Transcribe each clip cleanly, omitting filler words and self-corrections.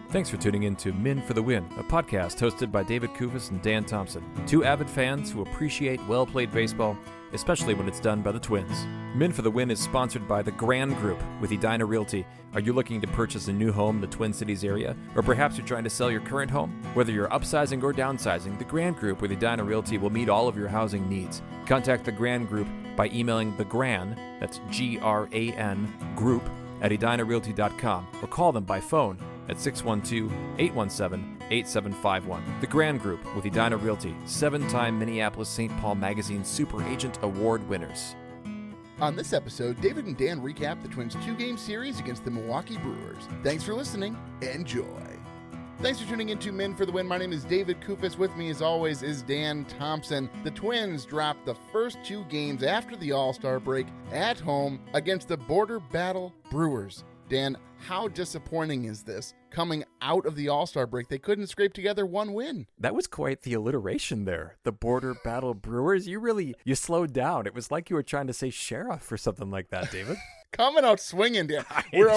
Thanks for tuning in to Men for the Win, a podcast hosted by David Kufis and Dan Thompson, two avid fans who appreciate well-played baseball, especially when it's done by the Twins. Men for the Win is sponsored by the Grand Group with Edina Realty. Are you looking to purchase a new home in the Twin Cities area? Or perhaps you're trying to sell your current home? Whether you're upsizing or downsizing, the Grand Group with Edina Realty will meet all of your housing needs. Contact the Grand Group by emailing thegran, that's G-R-A-N, group, at edinarealty.com, or call them by phone at 612-817-8751. The Grand Group with Edina Realty, 7-time Minneapolis-St. Paul Magazine Super Agent Award winners. On this episode, David and Dan recap the Twins' 2-game series against the Milwaukee Brewers. Thanks for listening. Enjoy. Thanks for tuning in to Men for the Win. My name is David Kufis. With me, as always, is Dan Thompson. The Twins dropped the first 2 games after the All-Star break at home against the Border Battle Brewers. Dan, how disappointing is this? Coming out of the All-Star break, they couldn't scrape together one win. That was quite the alliteration there. The Border Battle Brewers. You slowed down. It was like you were trying to say sheriff or something like that, David. Coming out swinging, Dan. We're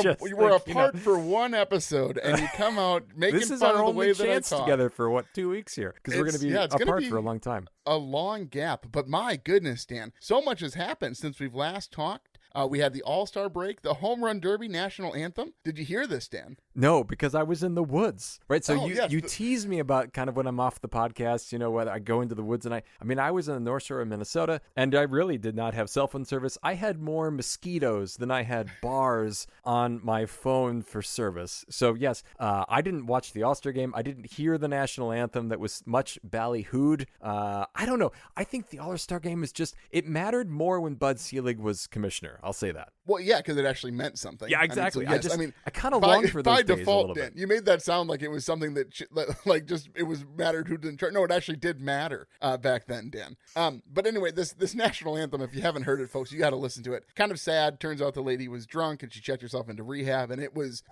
apart for one episode, and you come out making fun of the way that I talk. This is our only chance together for 2 weeks here, because we're going to be apart for a long time. A long gap, but my goodness, Dan, so much has happened since we've last talked. We had the All-Star break, the Home Run Derby national anthem. Did you hear this, Dan? No, because I was in the woods, right? So you tease me about kind of when I'm off the podcast, whether I go into the woods. And I was in the North Shore of Minnesota, and I really did not have cell phone service. I had more mosquitoes than I had bars on my phone for service. So yes, I didn't watch the All-Star game. I didn't hear the national anthem that was much ballyhooed. I don't know. I think the All-Star game is it mattered more when Bud Selig was commissioner. I'll say that. Well, yeah, because it actually meant something. Yeah, exactly. I kind of longed for those days default, a little bit. Dan, you made that sound like it was something that it was mattered who didn't turn. No, it actually did matter back then, Dan. But anyway, this national anthem, if you haven't heard it, folks, you got to listen to it. Kind of sad. Turns out the lady was drunk and she checked herself into rehab, and it was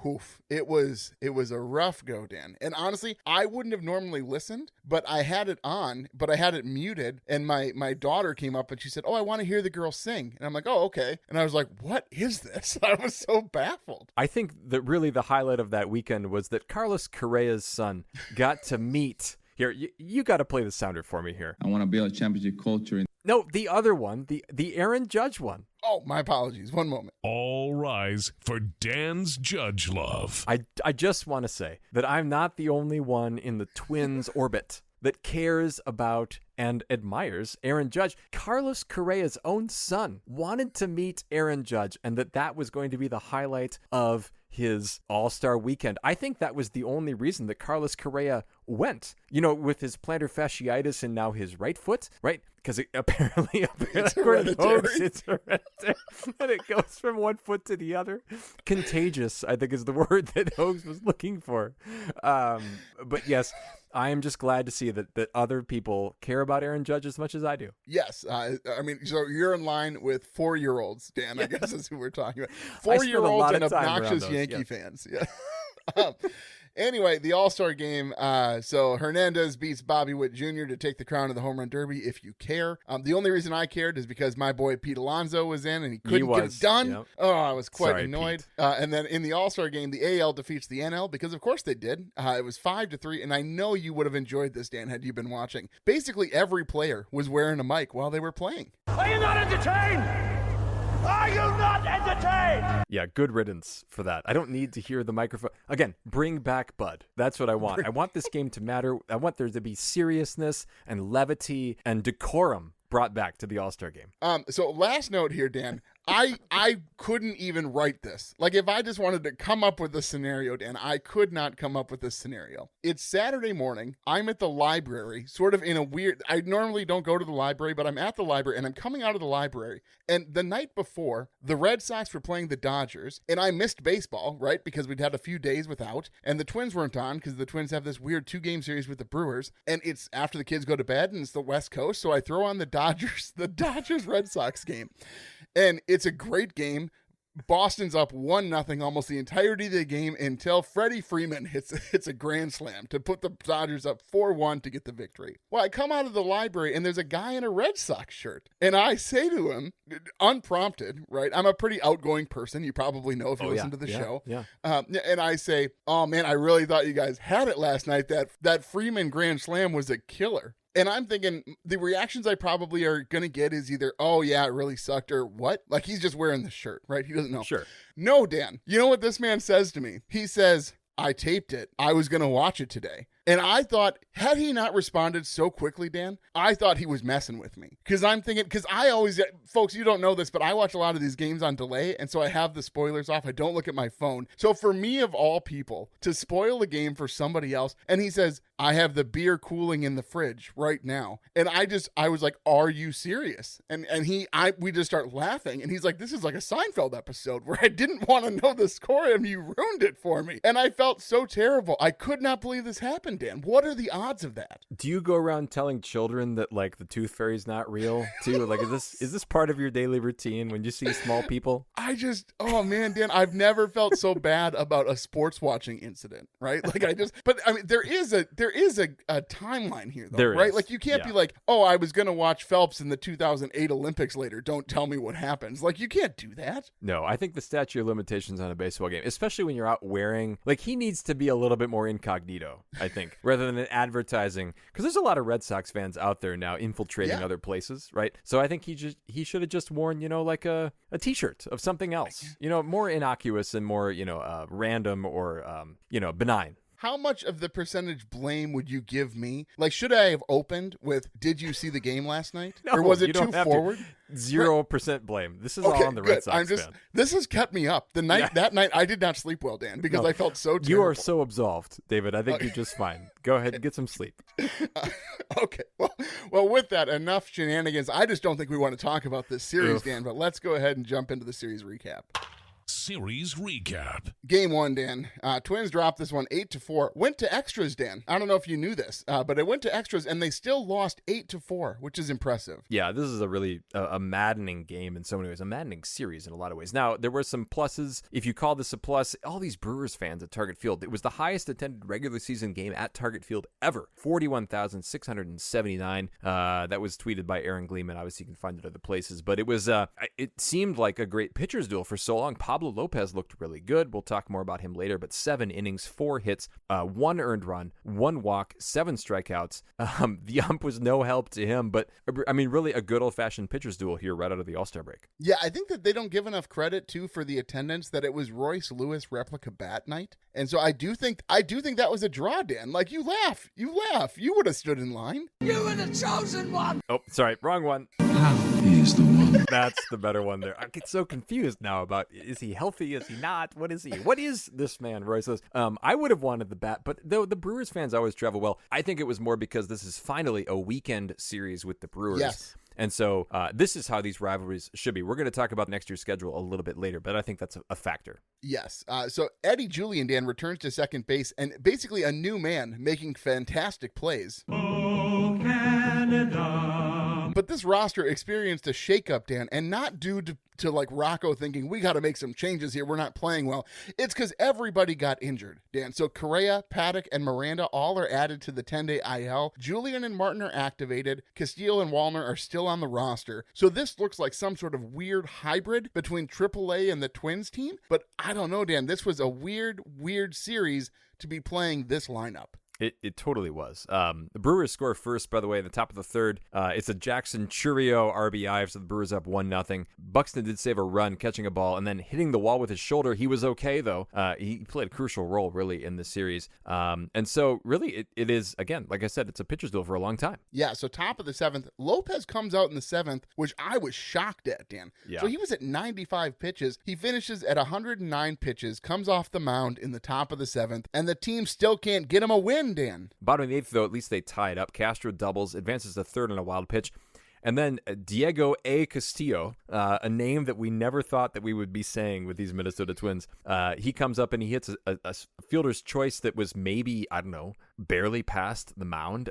It was a rough go, Dan. And honestly, I wouldn't have normally listened, but I had it on, but I had it muted, and my daughter came up and she said, "Oh, I want to hear the girl sing." And I'm like, "Oh, okay." And I was like, "What is this?" I was so baffled. I think that really the highlight of that weekend was that Carlos Correa's son got to meet. Here, you got to play the sounder for me here. I want to build a championship culture. No, the other one, the Aaron Judge one. Oh, my apologies. One moment. All rise for Dan's Judge Love. I just want to say that I'm not the only one in the Twins orbit that cares about and admires Aaron Judge. Carlos Correa's own son wanted to meet Aaron Judge, and that was going to be the highlight of his All-Star weekend. I think that was the only reason that Carlos Correa went, with his plantar fasciitis and now his right foot, right? Because apparently it's hereditary. It's hereditary. And it goes from one foot to the other. Contagious, I think, is the word that Hogs was looking for. But yes, I am just glad to see that other people care about Aaron Judge as much as I do. Yes. So you're in line with 4-year-olds, Dan, I guess is who we're talking about. 4-year-olds and obnoxious Yankee fans. Yeah. Anyway, the All-Star game, so Hernandez beats Bobby Witt Jr. to take the crown of the Home Run Derby, if you care. The only reason I cared is because my boy Pete Alonso was in, and he couldn't get it done. Yep. Oh, I was quite annoyed. And then in the All-Star game, the AL defeats the NL, because of course they did. It was 5-3, and I know you would have enjoyed this, Dan, had you been watching. Basically, every player was wearing a mic while they were playing. Are you not entertained? Are you not entertained? Yeah, good riddance for that. I don't need to hear the microphone. Again, bring back Bud. That's what I want. I want this game to matter. I want there to be seriousness and levity and decorum brought back to the All-Star game. So last note here, Dan. I couldn't even write this. Like, if I just wanted to come up with a scenario, Dan, I could not come up with this scenario. It's Saturday morning. I'm at the library, sort of in a weird... I normally don't go to the library, but I'm at the library, and I'm coming out of the library. And the night before, the Red Sox were playing the Dodgers, and I missed baseball, right? Because we'd had a few days without, and the Twins weren't on, because the Twins have this weird 2-game series with the Brewers, and it's after the kids go to bed, and it's the West Coast, so I throw on the Dodgers Red Sox game. And it's a great game, Boston's up 1-0 almost the entirety of the game until Freddie Freeman hits a grand slam to put the Dodgers up 4-1 to get the victory. Well, I come out of the library and there's a guy in a Red Sox shirt. And I say to him, unprompted, right? I'm a pretty outgoing person. You probably know if you listen to the show. Yeah. And I say, oh man, I really thought you guys had it last night. That Freeman grand slam was a killer. And I'm thinking the reactions I probably are going to get is either, oh, yeah, it really sucked, or what? Like, he's just wearing the shirt, right? He doesn't know. Sure. No, Dan. You know what this man says to me? He says, I taped it. I was going to watch it today. And I thought, had he not responded so quickly, Dan, I thought he was messing with me. Because I'm thinking, because I always, folks, you don't know this, but I watch a lot of these games on delay. And so I have the spoilers off. I don't look at my phone. So for me, of all people, to spoil a game for somebody else, and he says, I have the beer cooling in the fridge right now. And I was like, are you serious? And we just start laughing. And he's like, this is like a Seinfeld episode where I didn't want to know the score and you ruined it for me. And I felt so terrible. I could not believe this happened, Dan. What are the odds of that? Do you go around telling children that like the tooth fairy's not real too? Like, is this part of your daily routine when you see small people? Oh man, Dan, I've never felt so bad about a sports watching incident, right? Like but I mean, there is a timeline here, though, there right? is. Like you can't be like, oh, I was going to watch Phelps in the 2008 Olympics later. Don't tell me what happens. Like, you can't do that. No, I think the statute of limitations on a baseball game, especially when you're out wearing, like, he needs to be a little bit more incognito, I think, rather than advertising, because there's a lot of Red Sox fans out there now infiltrating other places, right? So I think he should have just worn, like a T-shirt of something else, more innocuous and more, random or, benign. How much of the percentage blame would you give me? Like, should I have opened with, did you see the game last night? No, or was it too forward? 0% blame. This is all on the Red Sox fan. This has kept me up. That night, I did not sleep well, Dan, because I felt so terrible. You are so absolved, David. I think you're just fine. Go ahead and get some sleep. Okay. Well, with that, enough shenanigans. I just don't think we want to talk about this series, Dan, but let's go ahead and jump into the series recap. Series recap. Game 1, Dan. Twins dropped this one 8-4. Went to extras, Dan. I don't know if you knew this, but it went to extras, and they still lost 8-4, which is impressive. Yeah, this is a really a maddening game in so many ways, a maddening series in a lot of ways. Now, there were some pluses. If you call this a plus, all these Brewers fans at Target Field, it was the highest attended regular season game at Target Field ever, 41,679. That was tweeted by Aaron Gleeman. Obviously, you can find it other places, but it seemed like a great pitcher's duel for so long. Pablo Lopez looked really good. We'll talk more about him later, but 7 innings, 4 hits, 1 earned run, 1 walk, 7 strikeouts. The ump was no help to him, but I mean, really a good old-fashioned pitcher's duel here right out of the All-Star break. Yeah, I think that they don't give enough credit, too, for the attendance, that it was Royce Lewis replica bat night. And so I do think that was a draw, Dan. Like, you laugh. You would have stould in line. You were the chosen one. Oh, sorry, wrong one. He's the one. That's the better one there. I get so confused now about, is he healthy? Is he not? What is he? What is this man, Royce Lewis? I would have wanted the bat, but though the Brewers fans always travel well, I think it was more because this is finally a weekend series with the Brewers. Yes. And so this is how these rivalries should be. We're going to talk about next year's schedule a little bit later, but I think that's a factor. Yes. So Eddie Julian, Dan, returns to second base, and basically a new man making fantastic plays. Oh, Canada. But this roster experienced a shakeup, Dan, and not due to like Rocco thinking we got to make some changes here, we're not playing well. It's because everybody got injured, Dan. So Correa, Paddock, and Miranda all are added to the 10-day IL. Julian and Martin are activated. Castillo and Wallner are still on the roster. So this looks like some sort of weird hybrid between AAA and the Twins team. But I don't know, Dan. This was a weird series to be playing this lineup. It totally was. The Brewers score first, by the way, in the top of the third. It's a Jackson Churio RBI, so the Brewers up 1-0. Buxton did save a run, catching a ball, and then hitting the wall with his shoulder. He was okay, though. He played a crucial role, really, in this series. And so, really, it is, again, like I said, it's a pitcher's duel for a long time. Yeah, so top of the 7th. Lopez comes out in the 7th, which I was shocked at, Dan. Yeah. So he was at 95 pitches. He finishes at 109 pitches, comes off the mound in the top of the 7th, and the team still can't get him a win, Dan. Bottom of the 8th, though, at least they tie it up. Castro doubles, advances to third on a wild pitch. And then Diego A. Castillo, a name that we never thought that we would be saying with these Minnesota Twins. He comes up and he hits a fielder's choice that was maybe, I don't know, barely past the mound.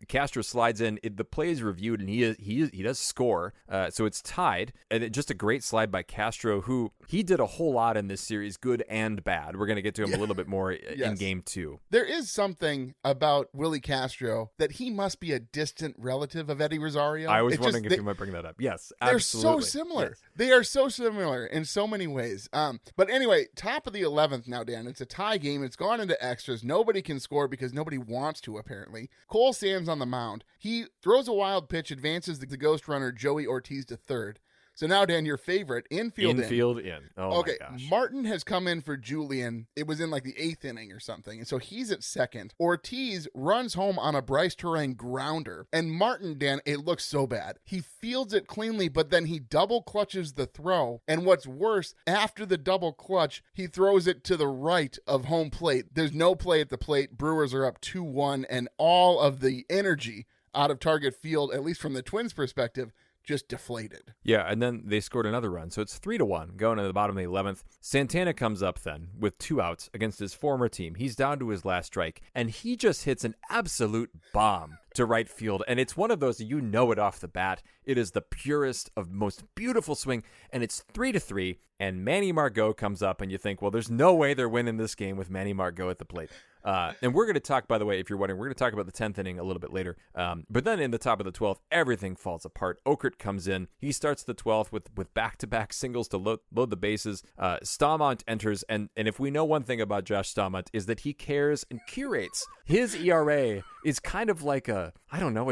Castro slides in. The play is reviewed, and he does score. So it's tied. And just a great slide by Castro, who he did a whole lot in this series, good and bad. We're going to get to him a little bit more in game 2. There is something about Willie Castro that he must be a distant relative of Eddie Rosario. I was wondering if you might bring that up. Yes, absolutely. They're so similar. Yes. They are so similar in so many ways. But anyway, top of the 11th now, Dan. It's a tie game. It's gone into extras. Nobody can score because nobody wants to, apparently. Cole Sam's on the mound. He throws a wild pitch, advances the ghost runner Joey Ortiz to third. So now, Dan, your favorite, infield in. Oh, okay, my gosh. Martin has come in for Julian. It was in like the 8th inning or something, and so he's at second. Ortiz runs home on a Bryce Terang grounder, and Martin, Dan, it looks so bad. He fields it cleanly, but then he double clutches the throw, and what's worse, after the double clutch, he throws it to the right of home plate. There's no play at the plate. Brewers are up 2-1, and all of the energy out of Target Field, at least from the Twins' perspective, just deflated. Yeah, and then they scored another run. So it's 3-1 going to the bottom of the 11th. Santana comes up then with 2 outs against his former team. He's down to his last strike, and he just hits an absolute bomb to right field. And it's one of those, you know it off the bat. It is the purest of most beautiful swing, and it's 3-3. And Manny Margot comes up, and you think, well, there's no way they're winning this game with Manny Margot at the plate. And we're going to talk, by the way, if you're wondering, we're going to talk about the 10th inning a little bit later. But then in the top of the 12th, everything falls apart. Okert comes in. He starts the 12th with back-to-back singles to load the bases. Staumont enters, and if we know one thing about Josh Staumont is that he cares and curates. His ERA is kind of like a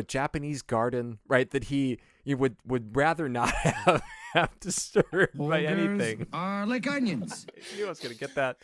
Japanese garden, right? That he would rather not have disturbed by anything. Are like onions. I knew I was going to get that.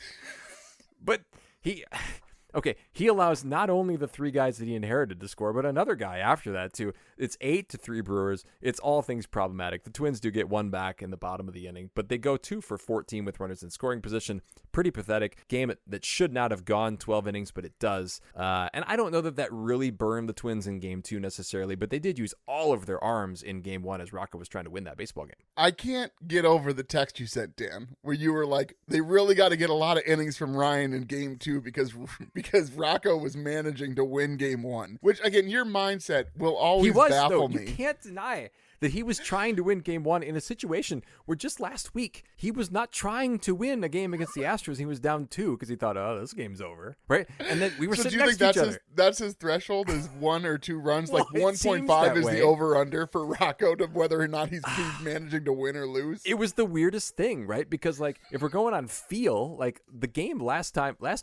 But he allows not only the 3 guys that he inherited to score, but another guy after that too. It's 8-3 Brewers. It's all things problematic. The Twins do get 1 back in the bottom of the inning, but they go 2 for 14 with runners in scoring position. Pretty pathetic game that should not have gone 12 innings, but it does. And I don't know that really burned the Twins in game 2 necessarily, but they did use all of their arms in game 1 as Rocco was trying to win that baseball game. I can't get over the text you sent, Dan, where you were like, they really got to get a lot of innings from Ryan in game 2 because Rocco was managing to win game 1, which again, your mindset will always baffle me. You can't deny that he was trying to win game 1 in a situation where just last week he was not trying to win a game against the Astros. He was down 2 because he thought, oh, this game's over, right? And then we were sitting next to each other. That's his threshold is 1 or 2 runs. Well, like 1.5 is the over-under for Rocco to whether or not he's managing to win or lose. It was the weirdest thing, right? Because like if we're going on feel, like the game last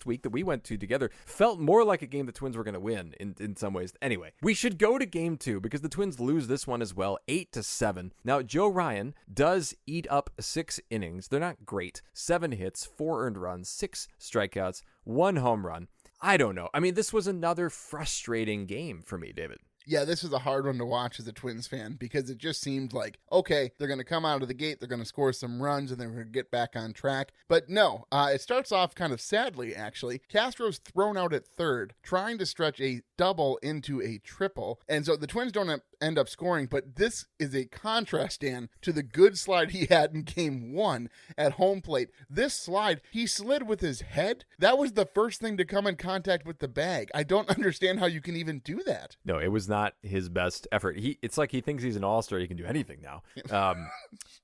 week that we went to together felt more like a game the Twins were going to win in some ways. Anyway, we should go to game 2 because the Twins lose this one as well, 8-7. Now, Joe Ryan does eat up 6 innings. They're not great. 7 hits, 4 earned runs, 6 strikeouts, 1 home run. I don't know. I mean, this was another frustrating game for me, David. Yeah, this was a hard one to watch as a Twins fan because it just seemed like, okay, they're going to come out of the gate, they're going to score some runs, and then we're going to get back on track. But no, it starts off kind of sadly, actually. Castro's thrown out at third, trying to stretch a double into a triple. And so the Twins don't end up scoring, but this is a contrast, Dan, to the good slide he had in game 1 at home plate. This slide, he slid with his head. That was the first thing to come in contact with the bag. I don't understand how you can even do that. No, it was not his best effort. It's like he thinks he's an all-star. He can do anything now.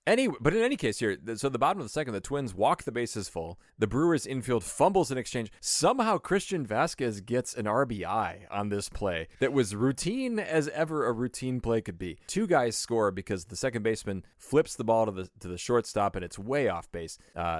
But in any case here, so the bottom of the second, the Twins walk the bases full. The Brewers infield fumbles in exchange. Somehow Christian Vasquez gets an RBI on this play that was routine as ever a routine play could be. 2 guys score because the second baseman flips the ball to the shortstop and it's way off base.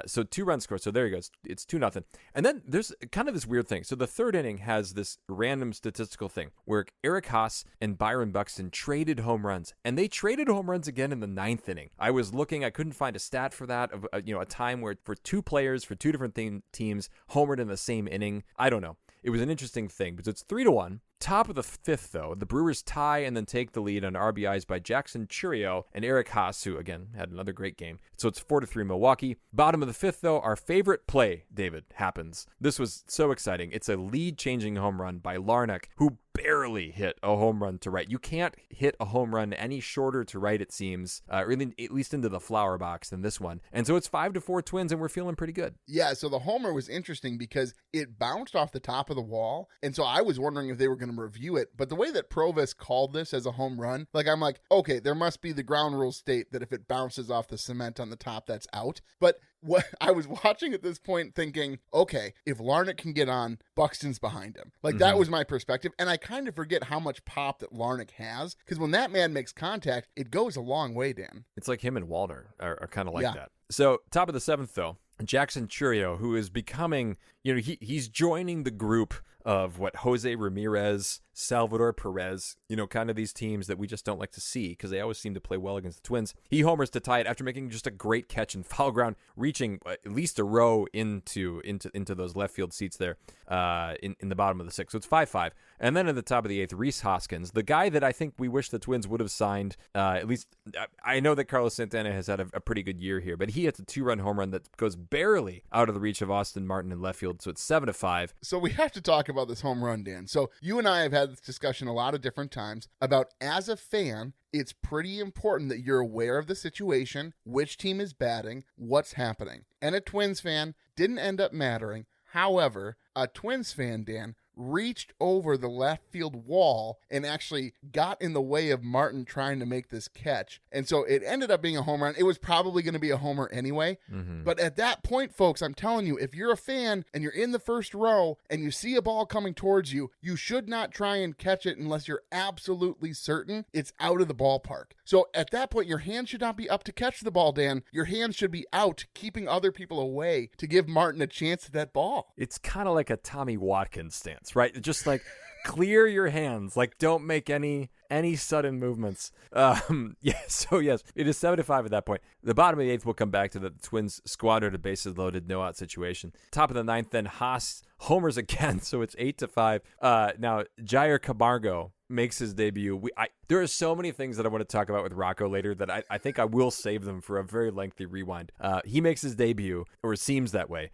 So 2 runs score. So there you go. It's 2-0. And then there's kind of this weird thing. So the third inning has this random statistical thing where Eric Haas and Byron Buxton traded home runs, and they traded home runs again in the 9th inning. I was looking, I couldn't find a stat for that of a time where for 2 players for 2 different teams homered in the same inning. I don't know. It was an interesting thing, but it's 3-1. Top of the 5th, though, the Brewers tie and then take the lead on RBIs by Jackson Churio and Eric Haas, who, again, had another great game. So it's 4-3 Milwaukee. Bottom of the 5th, though, our favorite play, David, happens. This was so exciting. It's a lead-changing home run by Larnach, who barely hit a home run to right. You can't hit a home run any shorter to right, it seems, really, at least into the flower box than this one. And so it's 5-4 Twins, and we're feeling pretty good. Yeah, so the homer was interesting because it bounced off the top of the wall, and so I was wondering if they were going to review it. But the way that Provis called this as a home run, I'm like, okay, there must be the ground rules state that if it bounces off the cement on the top, that's out. But what I was watching at this point thinking, okay, if Larnach can get on, Buxton's behind him. That was my perspective. And I kind of forget how much pop that Larnach has, because when that man makes contact, it goes a long way, Dan. It's like him and Walter are kind of like that. So top of the 7th, though, Jackson Chourio, who is becoming, he's joining the group of what Jose Ramirez, Salvador Perez, kind of these teams that we just don't like to see because they always seem to play well against the Twins. He homers to tie it after making just a great catch in foul ground, reaching at least a row into those left field seats there in the bottom of the 6th. So it's 5-5. And then at the top of the 8th, Rhys Hoskins, the guy that I think we wish the Twins would have signed. At least I know that Carlos Santana has had a pretty good year here, but he hits a 2-run home run that goes barely out of the reach of Austin Martin in left field. So it's 7-5. So we have to talk about this home run, Dan. So you and I have had this discussion a lot of different times about, as a fan, it's pretty important that you're aware of the situation, which team is batting, what's happening. And a Twins fan didn't end up mattering. However, a Twins fan, Dan, reached over the left field wall and actually got in the way of Martin trying to make this catch. And so it ended up being a home run. It was probably going to be a homer anyway. But at that point, folks, I'm telling you, if you're a fan and you're in the first row and you see a ball coming towards you, you should not try and catch it unless you're absolutely certain it's out of the ballpark. So at that point, your hands should not be up to catch the ball, Dan. Your hands should be out, keeping other people away to give Martin a chance at that ball. It's kind of like a Tommy Watkins stance, right? Just clear your hands, don't make any sudden movements. So yes, it is 7-5 at that point. The bottom of the 8th will come back to the Twins squandered a bases loaded, no out situation. Top of the 9th, then Haas homers again, so it's 8-5. Now Jair Camargo makes his debut. There are so many things that I want to talk about with Rocco later that I think I will save them for a very lengthy rewind. He makes his debut, or it seems that way.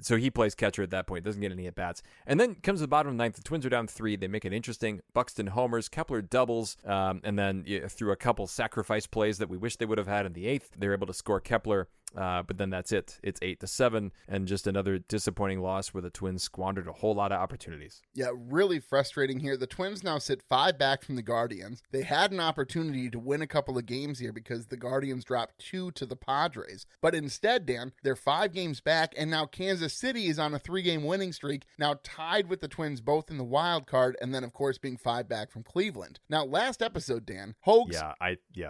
So he plays catcher at that point, doesn't get any at-bats. And then comes to the bottom of the 9th, the Twins are down 3. They make it interesting. Buxton homers, Kepler doubles, and then through a couple sacrifice plays that we wish they would have had in the 8th, they're able to score Kepler. But then that's it. It's 8-7, and just another disappointing loss where the Twins squandered a whole lot of opportunities. Yeah, really frustrating here. The Twins now sit 5 back from the Guardians. They had an opportunity to win a couple of games here because the Guardians dropped 2 to the Padres. But instead, Dan, they're 5 games back, and now Kansas City is on a 3-game winning streak, now tied with the Twins both in the wild card, and then, of course, being 5 back from Cleveland. Now, last episode, Dan, Hoax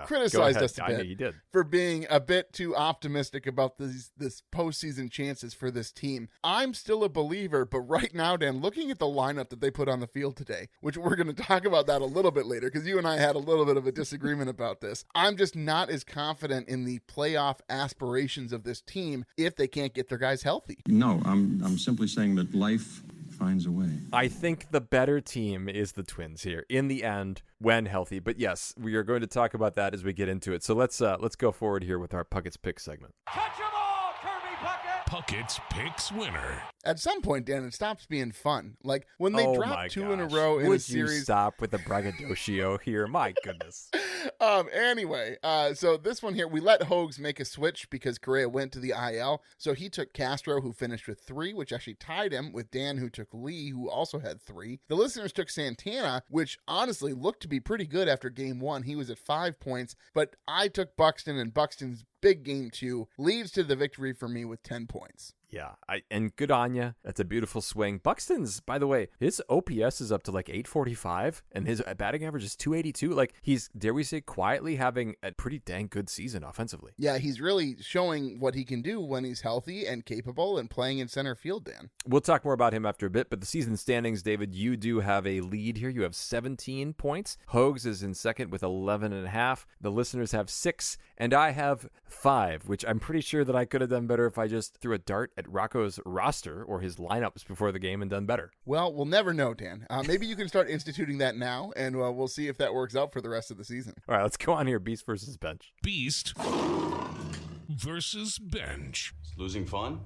criticized us a bit I know you did. for being a bit too optimistic about this postseason chances for this team. I'm still a believer, but right now, Dan, looking at the lineup that they put on the field today, which we're going to talk about that a little bit later, because you and I had a little bit of a disagreement about this, I'm just not as confident in the playoff aspirations of this team if they can't get their guys healthy. No, I'm simply saying that life finds a way. I think the better team is the Twins here in the end when healthy. But yes, we are going to talk about that as we get into it. So let's go forward here with our Puckett's Picks segment. Catch 'em all, Kirby Puckett! Puckett's Picks winner. At some point, Dan, it stops being fun. When they drop 2 in a row in a series. Would you stop with the braggadocio here? My goodness. Anyway, so this one here, we let Hoax make a switch because Correa went to the IL. So he took Castro, who finished with 3, which actually tied him with Dan, who took Lee, who also had 3. The listeners took Santana, which honestly looked to be pretty good after game 1. He was at 5 points, but I took Buxton, and Buxton's big game 2 leads to the victory for me with 10 points. Yeah, and good on you. That's a beautiful swing. Buxton's, by the way, his OPS is up to 845, and his batting average is 282. He's, dare we say, quietly having a pretty dang good season offensively. Yeah, he's really showing what he can do when he's healthy and capable and playing in center field, Dan. We'll talk more about him after a bit, but the season standings, David, you do have a lead here. You have 17 points. Hoax is in second with 11.5. The listeners have 6, and I have 5, which I'm pretty sure that I could have done better if I just threw a dart at Rocco's roster or his lineups before the game and done better. Well, we'll never know, Dan. Maybe you can start instituting that now, and we'll see if that works out for the rest of the season. All right, let's go on here. Beast versus bench. Beast versus bench. Losing fun?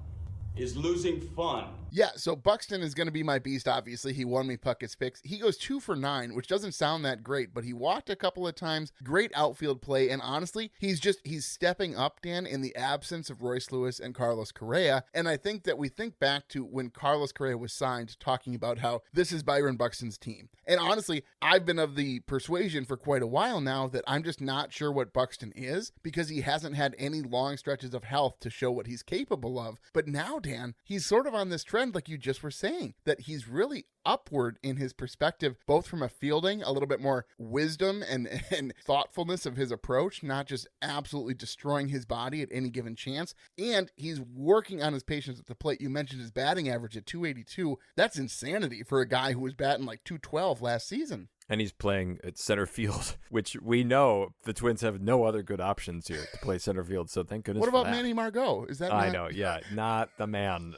is losing fun. Yeah, so Buxton is going to be my beast, obviously. He won me Puckett's picks. He goes 2 for 9, which doesn't sound that great, but he walked a couple of times. Great outfield play, and honestly, he's stepping up, Dan, in the absence of Royce Lewis and Carlos Correa. And I think that we think back to when Carlos Correa was signed, talking about how this is Byron Buxton's team. And honestly, I've been of the persuasion for quite a while now that I'm just not sure what Buxton is, because he hasn't had any long stretches of health to show what he's capable of. But now, Dan, he's sort of on this trend, like you just were saying, that he's really upward in his perspective, both from a fielding, a little bit more wisdom and thoughtfulness of his approach, not just absolutely destroying his body at any given chance. And he's working on his patience at the plate. You mentioned his batting average at 282. That's insanity for a guy who was batting like 212 last season. And he's playing at center field, which we know the Twins have no other good options here to play center field. So thank goodness. What for about that. Manny Margot? Is that I know, yeah, not the man.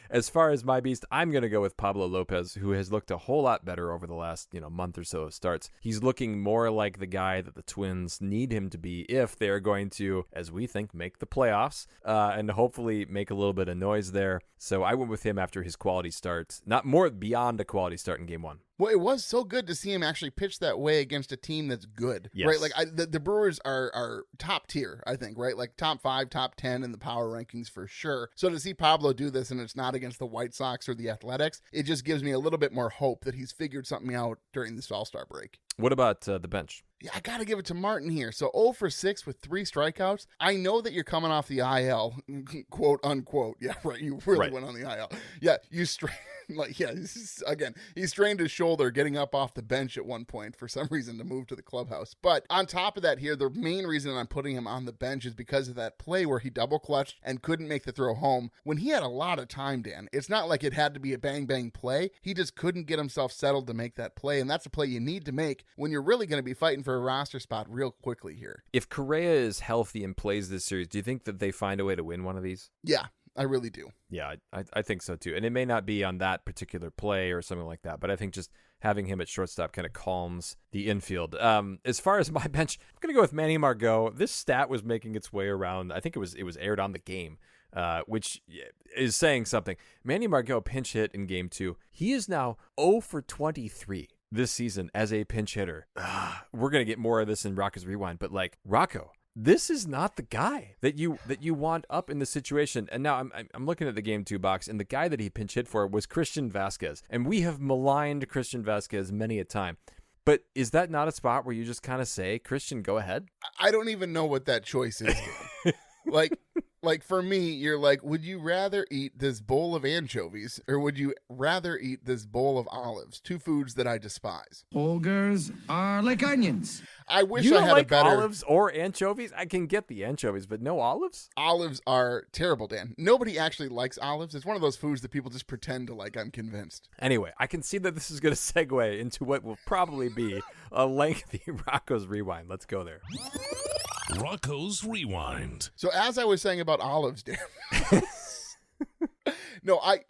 As far as my beast, I'm going to go with Pablo Lopez, who has looked a whole lot better over the last month or so of starts. He's looking more like the guy that the Twins need him to be if they're going to, as we think, make the playoffs and hopefully make a little bit of noise there. So I went with him after his quality start, not more beyond a quality start in Game 1. Well, it was so good to see him actually pitch that way against a team that's good, yes. Right? Like the Brewers are top tier, I think, right? Like top 5, top 10 in the power rankings for sure. So to see Pablo do this, and it's not against the White Sox or the Athletics, it just gives me a little bit more hope that he's figured something out during this All-Star break. What about the bench? Yeah, I got to give it to Martin here. So 0 for 6 with 3 strikeouts. I know that you're coming off the IL, quote unquote. Yeah, right. You really went on the IL. Yeah, you he strained his shoulder getting up off the bench at one point for some reason to move to the clubhouse. But on top of that here, the main reason I'm putting him on the bench is because of that play where he double clutched and couldn't make the throw home when he had a lot of time, Dan. It's not like it had to be a bang bang play. He just couldn't get himself settled to make that play. And that's a play you need to make when you're really going to be fighting for a roster spot real quickly here. If Correa is healthy and plays this series, do you think that they find a way to win one of these? Yeah, I really do. Yeah, I think so too. And it may not be on that particular play or something like that, but I think just having him at shortstop kind of calms the infield. As far as my bench, I'm going to go with Manny Margot. This stat was making its way around. I think it was aired on The Game, which is saying something. Manny Margot pinch hit in Game 2. He is now 0 for 23 this season as a pinch hitter. We're going to get more of this in Rocco's Rewind, but like, Rocco, this is not the guy that you want up in the situation. And now I'm looking at the Game 2 box, and the guy that he pinch hit for was Christian Vasquez. And we have maligned Christian Vasquez many a time. But is that not a spot where you just kind of say, Christian, go ahead? I don't even know what that choice is. Like for me, you're like, would you rather eat this bowl of anchovies or would you rather eat this bowl of olives? 2 foods that I despise. Ogres are like onions. I wish you I had like a better olives or anchovies. I can get the anchovies, but no olives. Olives are terrible, Dan. Nobody actually likes olives. It's one of those foods that people just pretend to like. I'm convinced. Anyway, I can see that this is going to segue into what will probably be a lengthy Rocco's Rewind. Let's go there. Rocco's Rewind. So as I was saying about olives, Dan.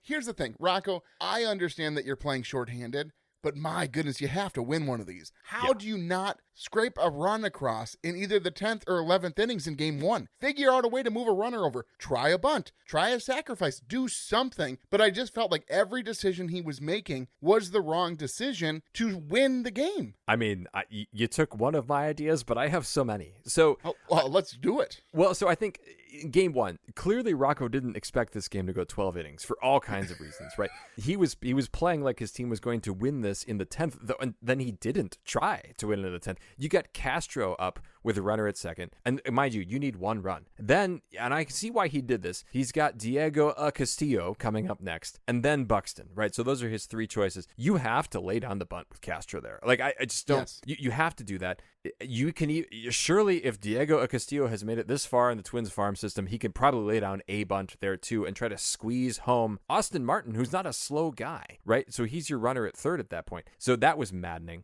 Here's the thing, Rocco, I understand that you're playing shorthanded, but my goodness, you have to win one of these. How do you not scrape a run across in either the 10th or 11th innings in Game 1? Figure out a way to move a runner over. Try a bunt. Try a sacrifice. Do something. But I just felt like every decision he was making was the wrong decision to win the game. I mean, you took one of my ideas, but I have so many. So let's do it. Well, so I think in Game 1, clearly Rocco didn't expect this game to go 12 innings for all kinds of reasons, right? He was playing like his team was going to win this in the 10th, and then he didn't try to win it in the 10th. You got Castro up with a runner at second, and mind you need 1 run. Then, and I can see why he did this, he's got Diego Castillo coming up next, and then Buxton, right? So those are his 3 choices. You have to lay down the bunt with Castro there. Like, I just don't, you have to do that. You can surely, if Diego Castillo has made it this far in the Twins farm system, he can probably lay down a bunt there too and try to squeeze home Austin Martin, who's not a slow guy, right? So he's your runner at third at that point. So that was maddening.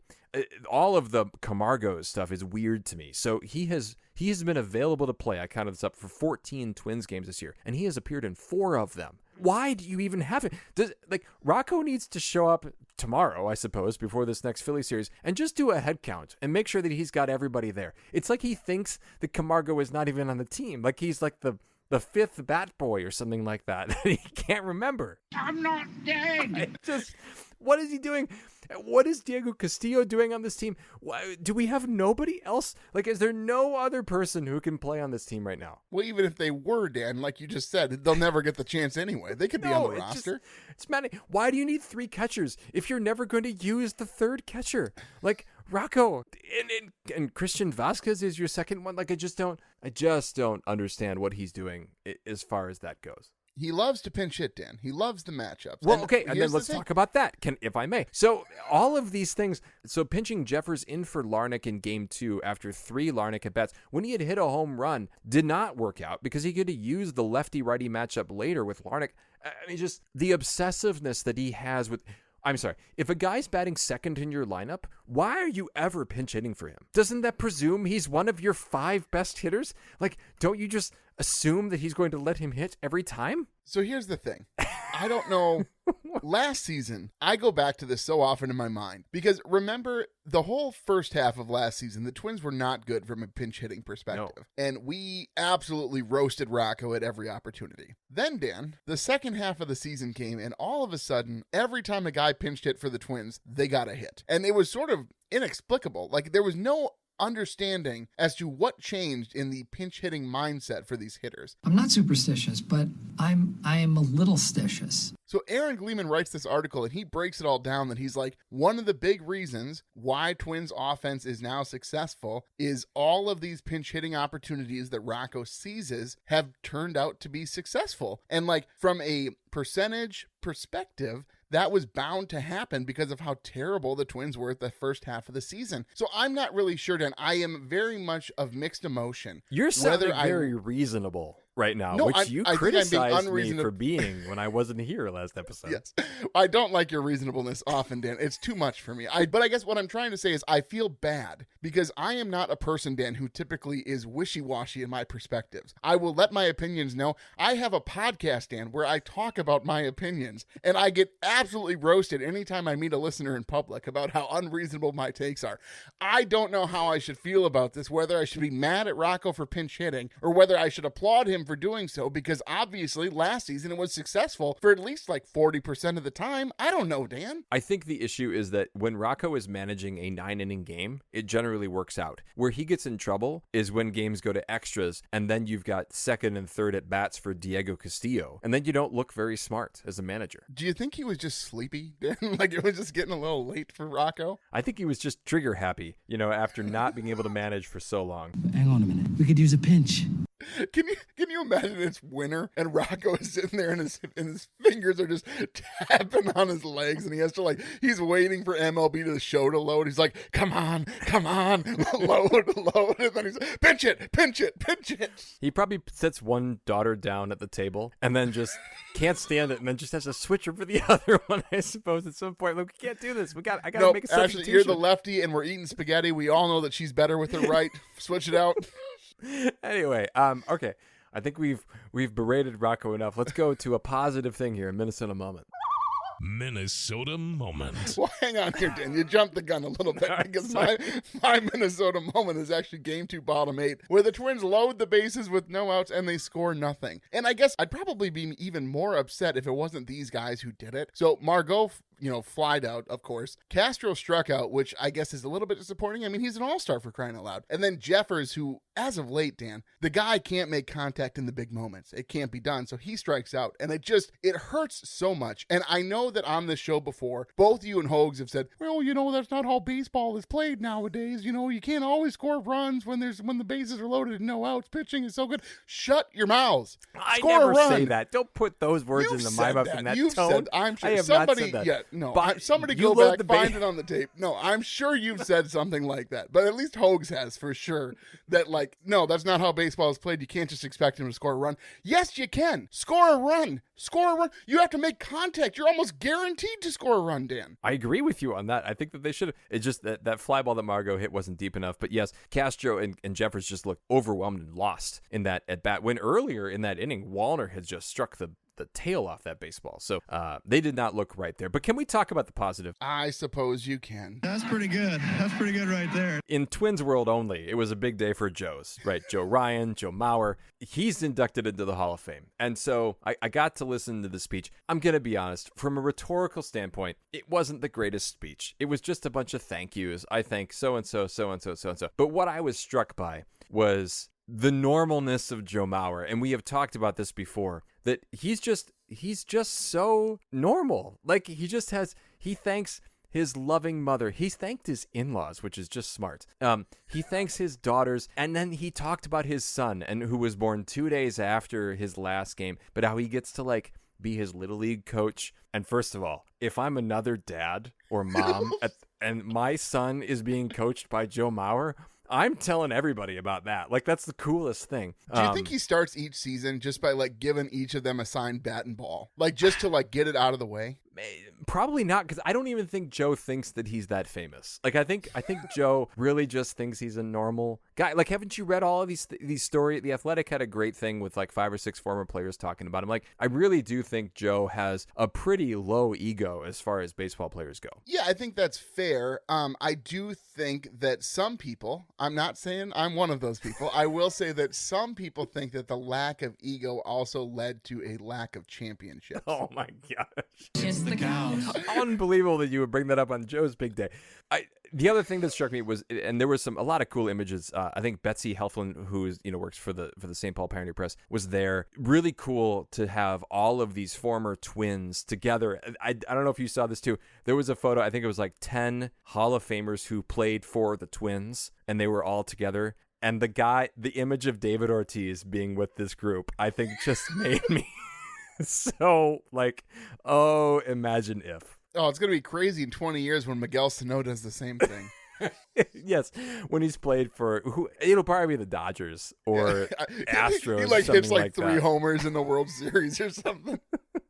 All of the Camargo stuff is weird to me. So he has been available to play. I counted this up for 14 Twins games this year, and he has appeared in 4 of them. Why do you even have it? Rocco needs to show up tomorrow, I suppose, before this next Philly series, and just do a head count and make sure that he's got everybody there. It's like he thinks that Camargo is not even on the team. Like he's like the the fifth Batboy or something like that he can't remember. I'm not dead. What is he doing? What is Diego Castillo doing on this team? Do we have nobody else? Like, is there no other person who can play on this team right now? Well, even if they were, Dan, like you just said, they'll never get the chance anyway. They could be on the roster. It's maddening. Why do you need 3 catchers if you're never going to use the third catcher? Like, Rocco and Christian Vasquez is your second one. Like, I just don't understand what he's doing as far as that goes. He loves to pinch hit, Dan. He loves the matchups. Well, okay, and then let's talk about that, if I may. So all of these things, so pinching Jeffers in for Larnach in Game 2 after 3 Larnach at-bats, when he had hit a home run, did not work out because he could have used the lefty-righty matchup later with Larnach. I mean, just the obsessiveness that he has with... I'm sorry, if a guy's batting second in your lineup, why are you ever pinch hitting for him? Doesn't that presume he's one of your 5 best hitters? Like, don't you just assume that he's going to let him hit every time? So here's the thing. I don't know. Last season, I go back to this so often in my mind because remember the whole first half of last season, the Twins were not good from a pinch hitting perspective. No. And we absolutely roasted Rocco at every opportunity. Then, Dan, the second half of the season came and all of a sudden, every time a guy pinched hit for the Twins, they got a hit. And it was sort of inexplicable. Like there was no understanding as to what changed in the pinch hitting mindset for these hitters. I'm not superstitious, but I am a little stitious. So Aaron Gleeman writes this article and he breaks it all down that he's like, one of the big reasons why Twins offense is now successful is all of these pinch hitting opportunities that Rocco seizes have turned out to be successful. And like from a percentage perspective, that was bound to happen because of how terrible the Twins were at the first half of the season. So I'm not really sure, Dan. I am very much of mixed emotion. You're sounding very reasonable right now, which you criticized me for being when I wasn't here last episode. Yes. I don't like your reasonableness often, Dan. It's too much for me. But I guess what I'm trying to say is I feel bad because I am not a person, Dan, who typically is wishy-washy in my perspectives. I will let my opinions know. I have a podcast, Dan, where I talk about my opinions, and I get absolutely roasted anytime I meet a listener in public about how unreasonable my takes are. I don't know how I should feel about this, whether I should be mad at Rocco for pinch hitting or whether I should applaud him for doing so, because obviously last season it was successful for at least like 40% of the time. I don't know, Dan. I think the issue is that when Rocco is managing a 9-inning game, it generally works out. Where he gets in trouble is when games go to extras and then you've got second and third at bats for Diego Castillo, and then you don't look very smart as a manager. Do you think he was just sleepy, Dan? Like it was just getting a little late for Rocco? I think he was just trigger happy, after not being able to manage for so long. Hang on a minute. We could use a pinch. Can you imagine it's winter and Rocco is sitting there and his fingers are just tapping on his legs and he has to he's waiting for MLB the show to load. He's like, come on, load. And then he's like, pinch it. He probably sits one daughter down at the table and then just can't stand it and then just has to switch her for the other one, I suppose, at some point. Look, we can't do this. I got to make a substitution. Actually, you're the lefty and we're eating spaghetti. We all know that she's better with her right. Switch it out. Anyway, okay. I think we've berated Rocco enough. Let's go to a positive thing here, Minnesota moment. Minnesota moment. Well, hang on here, Dan. You jumped the gun a little bit because my Minnesota moment is actually Game 2, bottom 8, where the Twins load the bases with no outs and they score nothing. And I guess I'd probably be even more upset if it wasn't these guys who did it. So Margot, flied out, of course. Castro struck out, which I guess is a little bit disappointing. I mean, he's an all-star for crying out loud. And then Jeffers, who, as of late, Dan, the guy can't make contact in the big moments. It can't be done. So he strikes out. And it hurts so much. And I know that on this show before, both you and Hogs have said, well, that's not how baseball is played nowadays. You can't always score runs when the bases are loaded and no outs. Pitching is so good. Shut your mouths. Score I never a run. Say that. Don't put those words in my mouth in that You've tone. Said, I'm sure I have somebody, not said that. Yeah, no, but somebody go back, find it on the tape. No, I'm sure you've said something like that, but at least Hogs has for sure that no, that's not how baseball is played. You can't just expect him to score a run. Yes, you can. Score a run. You have to make contact. You're almost guaranteed to score a run, Dan. I agree with you on that. I think that they should have. It's just that fly ball that Margot hit wasn't deep enough. But yes, Castro and Jeffers just looked overwhelmed and lost in that at bat. When earlier in that inning, Wallner had just struck the the tail off that baseball. So they did not look right there. But can we talk about the positive? I suppose you can. That's pretty good. That's pretty good right there. In Twins world only, it was a big day for Joe's, right? Joe Ryan, Joe Mauer. He's inducted into the Hall of Fame. And so I got to listen to the speech. I'm going to be honest, from a rhetorical standpoint, it wasn't the greatest speech. It was just a bunch of thank yous. I thank so-and-so, so-and-so, so-and-so. But what I was struck by was the normalness of Joe Mauer. And we have talked about this before, that he's just so normal. Like he thanks his loving mother. He's thanked his in-laws, which is just smart. He thanks his daughters, and then he talked about his son, and who was born 2 days after his last game, but how he gets to like be his little league coach. And first of all, if I'm another dad or mom and my son is being coached by Joe Mauer, I'm telling everybody about that. Like, that's the coolest thing. Do you think he starts each season just by like giving each of them a signed bat and ball? Like, just to like get it out of the way? Probably not, because I don't even think Joe thinks that he's that famous. Like, I think Joe really just thinks he's a normal guy. Like, haven't you read all of these stories? The Athletic had a great thing with like 5 or 6 former players talking about him. Like, I really do think Joe has a pretty low ego as far as baseball players go. Yeah, I think that's fair. I do think that some people, I'm not saying I'm one of those people, I will say that some people think that the lack of ego also led to a lack of championships. Oh my gosh. Kiss the cows. Unbelievable that you would bring that up on Joe's big day. The other thing that struck me was, and there was a lot of cool images. I think Betsy Helflin, who is, works for the St. Paul Pioneer Press, was there. Really cool to have all of these former Twins together. I don't know if you saw this too. There was a photo. I think it was like 10 Hall of Famers who played for the Twins, and they were all together. And the image of David Ortiz being with this group, I think just made me so like, oh, imagine if. Oh, it's going to be crazy in 20 years when Miguel Sano does the same thing. Yes, when he's played for it'll probably be the Dodgers or Astros. He like hits like 3 that. homers in the World Series or something.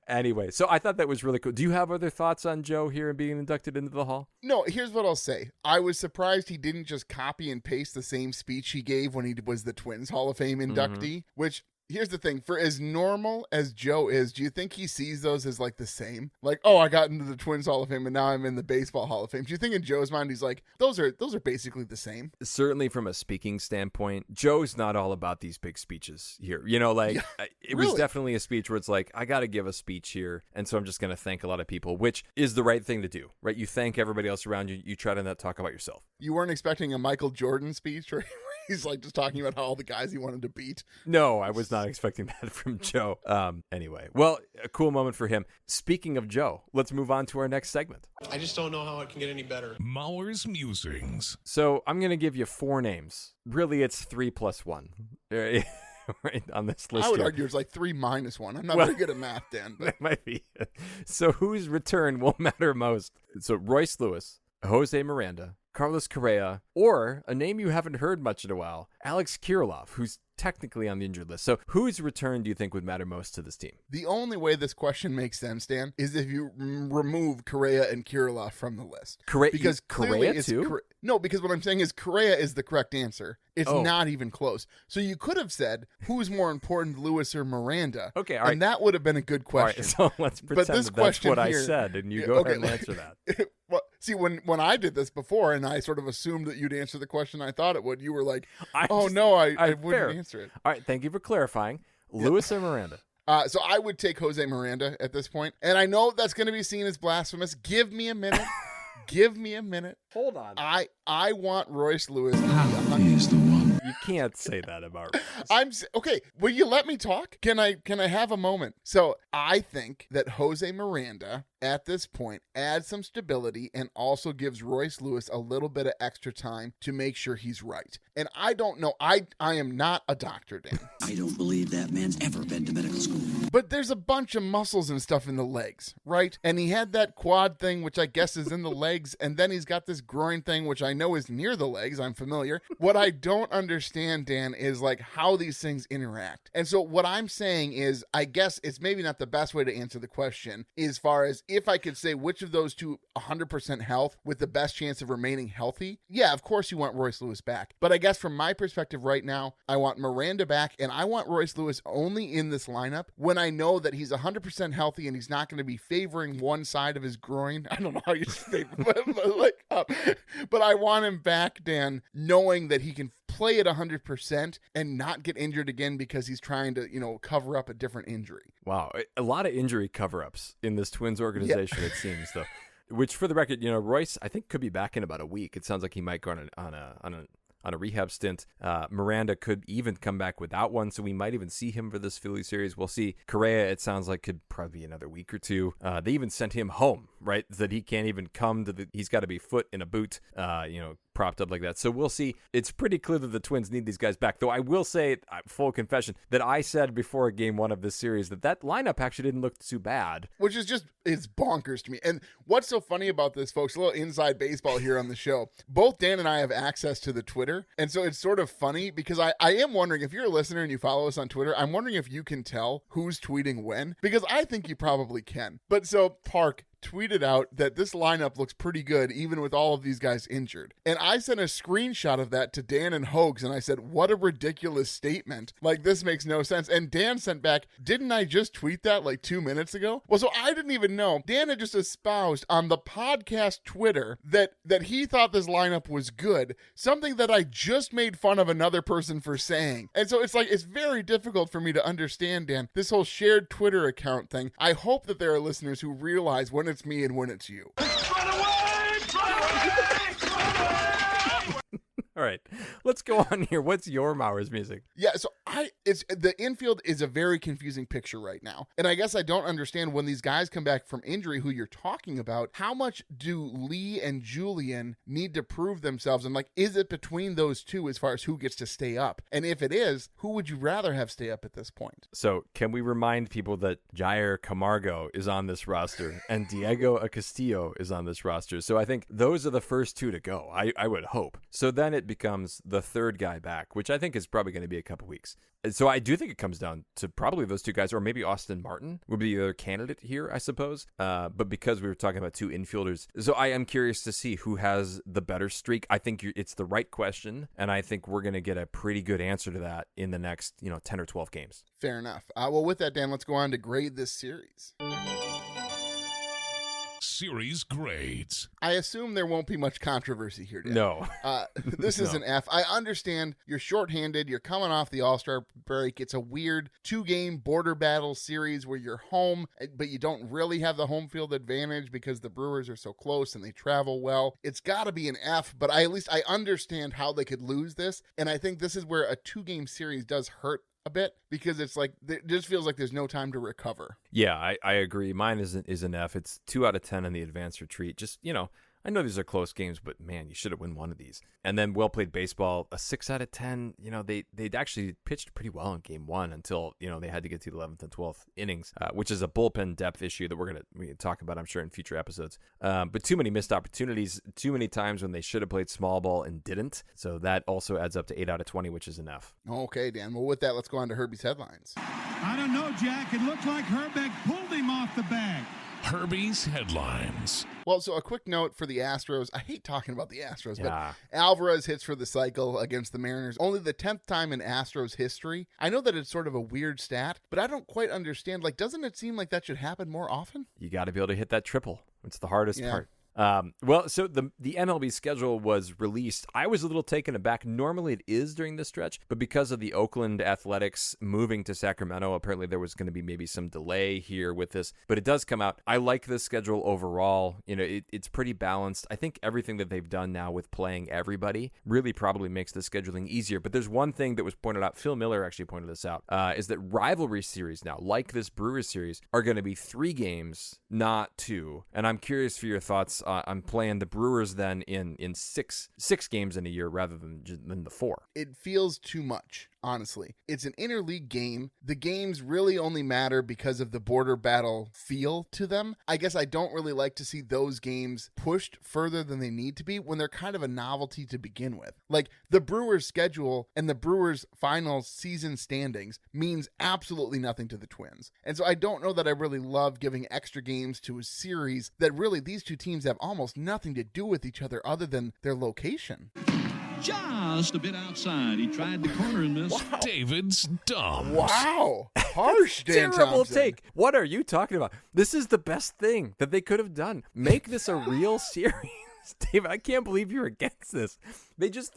Anyway, so I thought that was really cool. Do you have other thoughts on Joe here and being inducted into the Hall? No, here's what I'll say. I was surprised he didn't just copy and paste the same speech he gave when he was the Twins Hall of Fame inductee, which... Here's the thing, for as normal as Joe is, do you think he sees those as like the same? Like, oh, I got into the Twins Hall of Fame and now I'm in the Baseball Hall of Fame. Do you think in Joe's mind he's like, those are basically the same? Certainly from a speaking standpoint, Joe's not all about these big speeches here. It was definitely a speech where it's like, I got to give a speech here. And so I'm just going to thank a lot of people, which is the right thing to do, right? You thank everybody else around you. You try to not talk about yourself. You weren't expecting a Michael Jordan speech, right? He's like just talking about all the guys he wanted to beat. No, I was not expecting that from Joe. Anyway, well, a cool moment for him. Speaking of Joe, let's move on to our next segment. I just don't know how it can get any better. Mauer's Musings. So I'm going to give you 4 names. Really, it's 3 plus 1. Right on this list. I would here. argue it's like 3 minus 1. I'm not very good at math, Dan. But... That might be. So whose return will matter most? So Royce Lewis, Jose Miranda, Carlos Correa, or a name you haven't heard much in a while, Alex Kirilloff, who's technically on the injured list. So whose return do you think would matter most to this team? The only way this question makes sense, Dan, is if you remove Correa and Kirilloff from the list. Because Correa too? No, because what I'm saying is Correa is the correct answer. It's not even close. So you could have said, who's more important, Lewis or Miranda? Okay, all right. And that would have been a good question. All right, so let's pretend that's what I said, and you go ahead and answer that. Well, see, when I did this before, and I sort of assumed that you'd answer the question I thought it would, you were like, I wouldn't answer it. All right, thank you for clarifying. Lewis or Miranda? So I would take Jose Miranda at this point. And I know that's going to be seen as blasphemous. Give me a minute. Give me a minute. Hold on. I want Royce Lewis to be He is the one. You can't say that about Royce. Okay. Will you let me talk? Can I have a moment? So I think that Jose Miranda at this point adds some stability and also gives Royce Lewis a little bit of extra time to make sure he's right. And I don't know. I am not a doctor, Dan. I don't believe that man's ever been to medical school. But there's a bunch of muscles and stuff in the legs, right? And he had that quad thing, which I guess is in the legs. And then he's got this groin thing, which I know is near the legs. I'm familiar. What I don't understand, Dan, is like how these things interact. And so what I'm saying is, I guess it's maybe not the best way to answer the question as far as if I could say which of those two 100% health with the best chance of remaining healthy, yeah, of course you want Royce Lewis back. But I guess from my perspective right now, I want Miranda back, and I want Royce Lewis only in this lineup when I know that he's 100% healthy and he's not going to be favoring one side of his groin. I don't know how you say it, but I want him back, Dan, knowing that he can play at 100% and not get injured again because he's trying to, cover up a different injury. Wow. A lot of injury cover-ups in this Twins organization, It seems, though. Which, for the record, Royce, I think, could be back in about a week. It sounds like he might go on a rehab stint. Miranda could even come back without one, so we might even see him for this Philly series. We'll see. Correa, it sounds like, could probably be another week or two. They even sent him home, right? That he can't even come to he's got to be foot in a boot, propped up like that. So we'll see. It's pretty clear that the Twins need these guys back. Though I will say, full confession, that I said before game one of this series that lineup actually didn't look too bad. Which is it's bonkers to me. And what's so funny about this, folks, a little inside baseball here on the show. Both Dan and I have access to the Twitter. And so it's sort of funny because I am wondering, if you're a listener and you follow us on Twitter, I'm wondering if you can tell who's tweeting when, because I think you probably can. But so Park tweeted out that this lineup looks pretty good even with all of these guys injured. And I sent a screenshot of that to Dan and Hoax, and I said, what a ridiculous statement. Like, this makes no sense. And Dan sent back, didn't I just tweet that like 2 minutes ago? Well, so I didn't even know. Dan had just espoused on the podcast Twitter that he thought this lineup was good, something that I just made fun of another person for saying. And so it's very difficult for me to understand, Dan, this whole shared Twitter account thing. I hope that there are listeners who realize when it's me and when it's you. Run away! Run away! Run away! All right, let's go on here. What's your Mauer's music? Yeah, so the infield is a very confusing picture right now. And I guess I don't understand when these guys come back from injury who you're talking about, how much do Lee and Julian need to prove themselves? And is it between those two as far as who gets to stay up? And if it is, who would you rather have stay up at this point? So can we remind people that Jair Camargo is on this roster and Diego Castillo is on this roster? So I think those are the first two to go, I would hope. So then it becomes the third guy back, which I think is probably going to be a couple weeks. So I do think it comes down to probably those two guys, or maybe Austin Martin would be the other candidate here, I suppose. But because we were talking about two infielders, so I am curious to see who has the better streak. I think it's the right question, and I think we're going to get a pretty good answer to that in the next 10 or 12 games. Fair enough. Well, with that, Dan, let's go on to grade this series. Series grades. I assume there won't be much controversy here, Dan. No. This is an F. I understand you're shorthanded. You're coming off the All-Star break. It's a weird 2-game border battle series where you're home, but you don't really have the home field advantage because the Brewers are so close and they travel well. It's got to be an F, but at least I understand how they could lose this. And I think this is where a 2-game series does hurt a bit because it just feels like there's no time to recover. Yeah, I agree. Mine is an F. It's 2 out of 10 in the advanced retreat. Just, I know these are close games, but man, you should have won one of these. And then well-played baseball, a 6 out of 10. They'd actually pitched pretty well in game one until, they had to get to the 11th and 12th innings, which is a bullpen depth issue that we're going to talk about, I'm sure, in future episodes. But too many missed opportunities, too many times when they should have played small ball and didn't. So that also adds up to 8 out of 20, which is an F. Okay, Dan. Well, with that, let's go on to Herbie's headlines. I don't know, Jack. It looked like Herbeck pulled him off the bag. Herbie's headlines. Well, so a quick note for the Astros. I hate talking about the Astros, yeah. But Alvarez hits for the cycle against the Mariners. Only the 10th time in Astros history. I know that it's sort of a weird stat, but I don't quite understand. Doesn't it seem like that should happen more often? You got to be able to hit that triple. It's the hardest part. Well, so the MLB schedule was released. I was a little taken aback. Normally it is during this stretch, but because of the Oakland Athletics moving to Sacramento, apparently there was going to be maybe some delay here with this, but it does come out. I like this schedule overall. It's pretty balanced. I think everything that they've done now with playing everybody really probably makes the scheduling easier. But there's one thing that was pointed out. Phil Miller actually pointed this out, is that rivalry series now, like this Brewers series, are going to be 3 games, not 2. And I'm curious for your thoughts. I'm playing the Brewers then in six games in a year rather than the 4. It feels too much. honestly. It's an interleague game. The games really only matter because of the border battle feel to them. I guess I don't really like to see those games pushed further than they need to be when they're kind of a novelty to begin with. Like the Brewers schedule and the Brewers final season standings means absolutely nothing to the Twins. And so I don't know that I really love giving extra games to a series that really these two teams have almost nothing to do with each other other than their location. Just a bit outside. He tried the corner and missed. Wow. David's dumb. Wow. Harsh, Dan Terrible Thompson. take. What are you talking about? This is the best thing that they could have done. Make this a real series. David, I can't believe you're against this. They just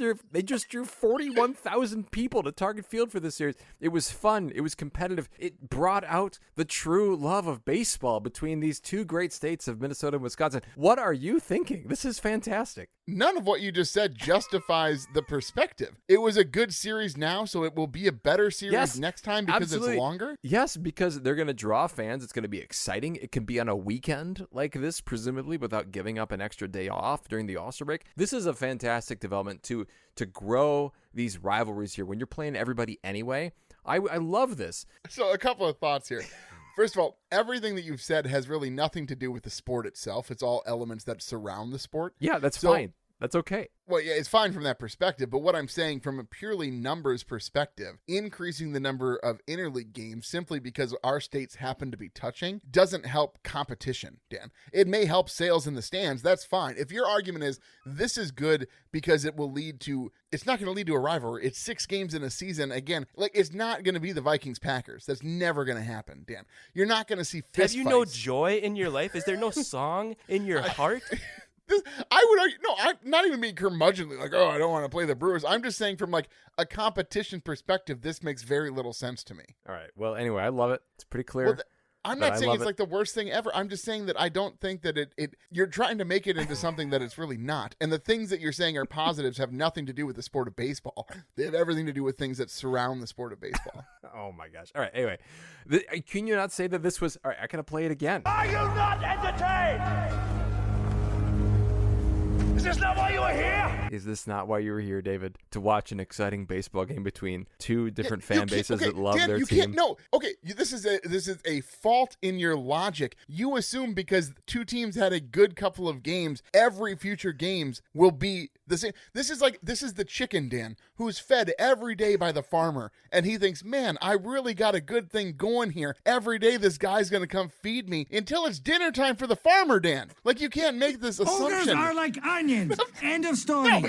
drew 41,000 people to Target Field for this series. It was fun. It was competitive. It brought out the true love of baseball between these two great states of Minnesota and Wisconsin. What are you thinking? This is fantastic. None of what you just said justifies the perspective. It was a good series now, so it will be a better series next time because absolutely. It's longer? Yes, because they're going to draw fans. It's going to be exciting. It can be on a weekend like this, presumably, without giving up an extra day off during the All-Star break. This is a fantastic development to grow these rivalries here when you're playing everybody anyway. I love this. So a couple of thoughts here. First of all, everything that you've said has really nothing to do with the sport itself. It's all elements that surround the sport. Yeah, that's fine. That's okay. Well, yeah, it's fine from that perspective, but what I'm saying from a purely numbers perspective, increasing the number of interleague games simply because our states happen to be touching doesn't help competition, Dan. It may help sales in the stands. That's fine. If your argument is this is good because it will lead to, it's not going to lead to a rivalry. It's 6 games in a season. Again, like it's not going to be the Vikings-Packers. That's never going to happen, Dan. You're not going to see fist Have you fights. no joy in your life? Is there no song in your heart? I would argue, no, I'm not even being curmudgeonly, like, oh, I don't want to play the Brewers. I'm just saying from like a competition perspective, this makes very little sense to me. All right. Well, anyway, I love it. It's pretty clear. Well, I'm not saying it's like the worst thing ever. I'm just saying that I don't think that it you're trying to make it into something that it's really not. And the things that you're saying are positives have nothing to do with the sport of baseball. They have everything to do with things that surround the sport of baseball. Oh my gosh. All right. Anyway, can you not say that this was, all right, I gotta play it again. Are you not entertained? Is this not why you were here? Is this not why you were here, David? To watch an exciting baseball game between two different fan bases that love Dan, their you team? Can't, no, okay, this is a fault in your logic. You assume because two teams had a good couple of games, every future games will be the same. This is the chicken, Dan, who's fed every day by the farmer, and he thinks, man, I really got a good thing going here. Every day this guy's going to come feed me until it's dinner time for the farmer, Dan. Like, you can't make this assumption. Ogres are like onions. End of story.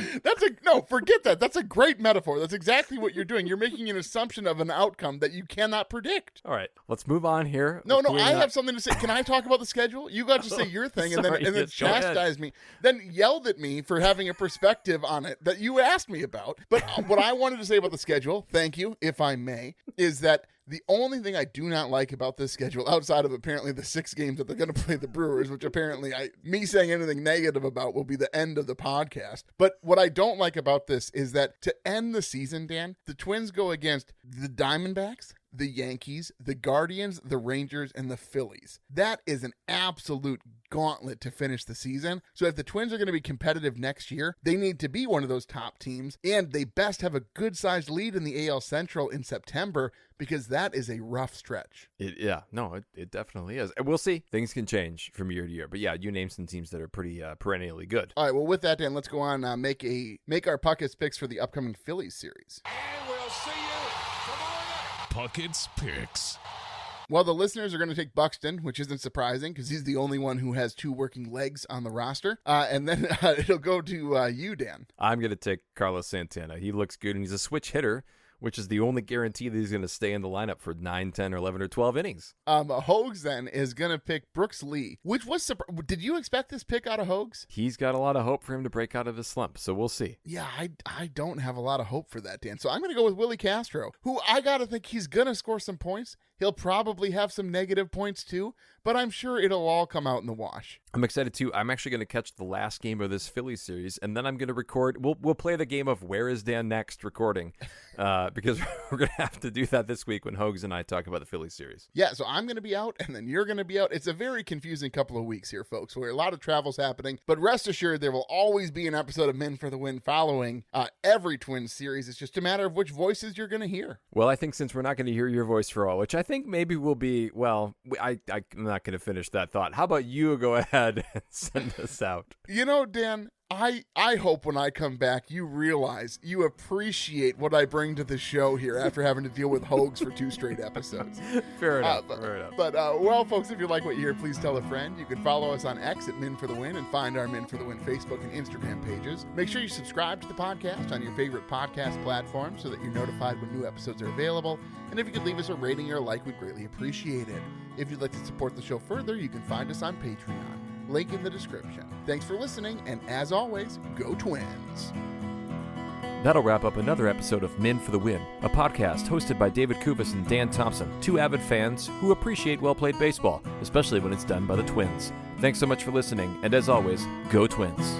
No, forget that. That's a great metaphor. That's exactly what you're doing. You're making an assumption of an outcome that you cannot predict. All right, let's move on here. No, I have something to say. Can I talk about the schedule? You got to say your thing and then chastise me. Then yelled at me for having a perspective on it that you asked me about. But what I wanted to say about the schedule, thank you, if I may, is that the only thing I do not like about this schedule, outside of apparently the 6 games that they're going to play the Brewers, which apparently me saying anything negative about will be the end of the podcast. But what I don't like about this is that to end the season, Dan, the Twins go against the Diamondbacks, the Yankees, the Guardians, the Rangers, and the Phillies. That is an absolute gauntlet to finish the season. So if the Twins are going to be competitive next year, they need to be one of those top teams, and they best have a good-sized lead in the AL Central in September, because that is a rough stretch. It definitely is. And we'll see. Things can change from year to year. But yeah, you named some teams that are pretty perennially good. All right, well, with that, Dan, let's go on make our Puckett's picks for the upcoming Phillies series. And we'll see you tomorrow night. Puckett's Picks. Well, the listeners are going to take Buxton, which isn't surprising because he's the only one who has 2 working legs on the roster. And then it'll go to you, Dan. I'm going to take Carlos Santana. He looks good, and he's a switch hitter, which is the only guarantee that he's going to stay in the lineup for 9, 10, or 11, or 12 innings. Hogs then is going to pick Brooks Lee, which was did you expect this pick out of Hogs? He's got a lot of hope for him to break out of his slump, so we'll see. Yeah, I don't have a lot of hope for that, Dan. So I'm going to go with Willie Castro, who I got to think he's going to score some points. He'll probably have some negative points too, but I'm sure it'll all come out in the wash. I'm excited too. I'm actually going to catch the last game of this Phillies series, and then I'm going to record. We'll play the game of Where Is Dan Next recording, because we're going to have to do that this week when Hogs and I talk about the Phillies series. Yeah, so I'm going to be out, and then you're going to be out. It's a very confusing couple of weeks here, folks, where a lot of travel's happening, but rest assured there will always be an episode of Men for the Win following every Twins series. It's just a matter of which voices you're going to hear. Well, I think since we're not going to hear your voice for all, which I think maybe will be, well, I'm not going to finish that thought. How about you go ahead and send us out? You know, Dan, I hope when I come back you realize you appreciate what I bring to the show here after having to deal with Hogs for 2 straight episodes. Fair enough. But well, folks, if you like what you hear, please tell a friend. You can follow us on X at Men for the Win and find our Men for the Win Facebook and Instagram pages. Make sure you subscribe to the podcast on your favorite podcast platform so that you're notified when new episodes are available. And if you could leave us a rating or a like, we'd greatly appreciate it. If you'd like to support the show further, you can find us on Patreon. Link in the description. Thanks for listening, and as always, go Twins. That'll wrap up another episode of Men for the Win, a podcast hosted by David Kuvas and Dan Thompson, 2 avid fans who appreciate well-played baseball, especially when it's done by the Twins. Thanks so much for listening, and as always, go Twins.